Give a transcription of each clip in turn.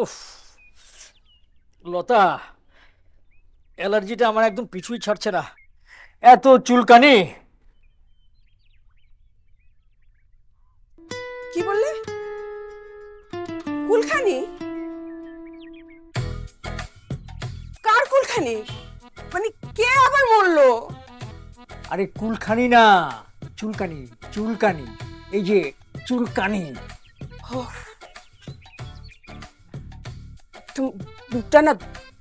উফ, লতা, অ্যালার্জিটা আমার একদম পিছুই ছাড়ছে না। এত চুলকানি। কি বললে? কুলখানি? কার কুলখানি? মানে কে আবার বললো? আরে কুলখানি না, চুলকানি। চুলকানি, এই যে চুলকানি। বুকটা না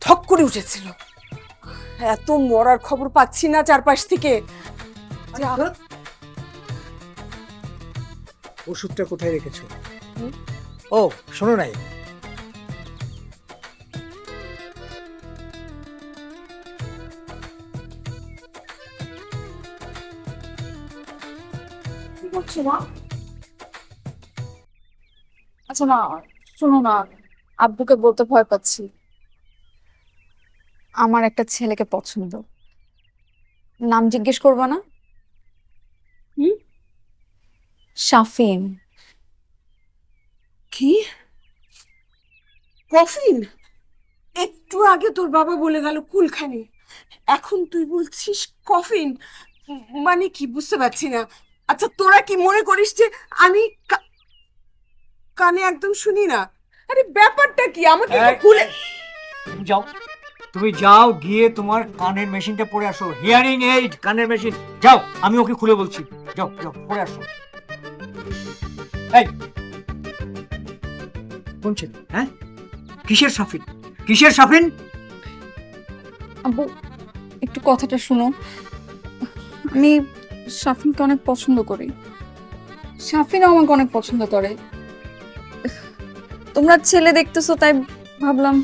ধক করে উঠেছিল। এত মরার খবর পাচ্ছি না চারপাশ থেকে। ওষুধটা কোথায় রেখেছো? ও, শোনো নাই? কি করছো মা? আচ্ছা না, শোনো না, আব্বুকে বলতে ভয় পাচ্ছি। আমার একটা ছেলেকে পছন্দ। নাম জিজ্ঞেস করবো না? হুম? শাফিন। কি? কফিন? একটু আগে তোর বাবা বলে গেল কুলখানি, এখন তুই বলছিস কফিন। মানে কি বুঝতে পারছি না। আচ্ছা তোরা কি মনে করিস যে আমি কানে একদম শুনি না? আরে ব্যাপারটা কি আমাকে একটু খুলে। তুমি যাও, তুমি যাও, গিয়ে তোমার কানের মেশিনটা পরে আসো। হিয়ারিং এইড, কানের মেশিন। যাও, আমি ওকে খুলে বলছি। যাও যাও, পরে আসো। এই, কোন ছেলে? হ্যাঁ, কিসের সাফিন? কিসের সাফিন? আব্বু, একটু কথাটা শুনো। আমি শাফিনকে অনেক পছন্দ করি, শাফিনও আমাকে অনেক পছন্দ করে। তোমরা ছেলে দেখতেছো তাই ভাবলাম।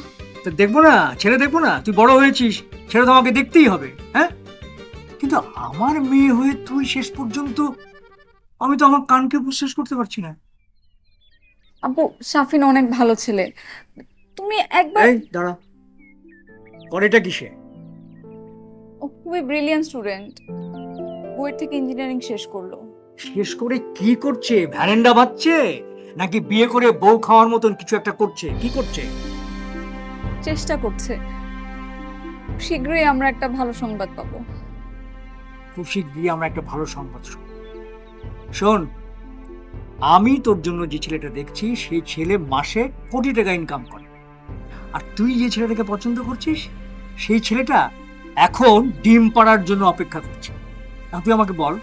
তো দেখবো না, ছেলে দেখবো না? তুই বড় হয়েছিস, ছেলে তো আমাকে দেখতেই হবে। হ্যাঁ, কিন্তু আমার মেয়ে হয়ে তুই শেষ পর্যন্ত, আমি তো আমার কানকে বিশ্বাস করতে পারছি না। আব্বু, শাফিন অনেক ভালো ছেলে, তুমি একবার। এই দাঁড়া, করেটা কিসে? ও খুবই ব্রিলিয়ান্ট স্টুডেন্ট, বুয়েট থেকে ইঞ্জিনিয়ারিং শেষ করলো। শেষ করে কি করছে? ভ্যারেন্ডা বাজছে নাকি বিয়ে করে বউ খাওয়ার মতন কিছু একটা করছে? কি করছে? চেষ্টা করছে। শীঘ্রই আমরা একটা ভালো সংবাদ পাবো। খুব শীঘ্রই আমরা একটা ভালো সংবাদ শুনবো। শোন, আমি তোর জন্য যে ছেলেটা দেখছি সেই ছেলে মাসে কোটি টাকা ইনকাম করে, আর তুই যে ছেলেটাকে পছন্দ করছিস সেই ছেলেটা এখন ডিম পাড়ার জন্য অপেক্ষা করছে। এখন তুই আমাকে বল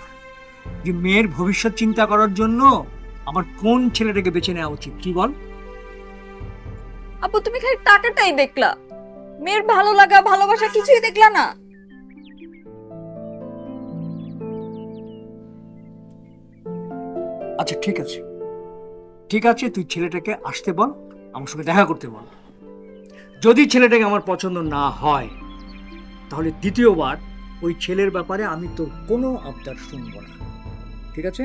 যে মেয়ের ভবিষ্যৎ চিন্তা করার জন্য আমার কোন ছেলেটাকে বেছে নেওয়া উচিত? কি বল? আপু, তুমি খালি টাকাটাই দেখলা, মেয়ের ভালো লাগা ভালোবাসা কিছুই দেখলা না। আচ্ছা ঠিক আছে, ঠিক আছে, তুই ছেলেটাকে আসতে বল, আমার সঙ্গে দেখা করতে বল। যদি ছেলেটাকে আমার পছন্দ না হয় তাহলে দ্বিতীয়বার ওই ছেলের ব্যাপারে আমি তোর কোনো আবদার শুনবো না। ঠিক আছে?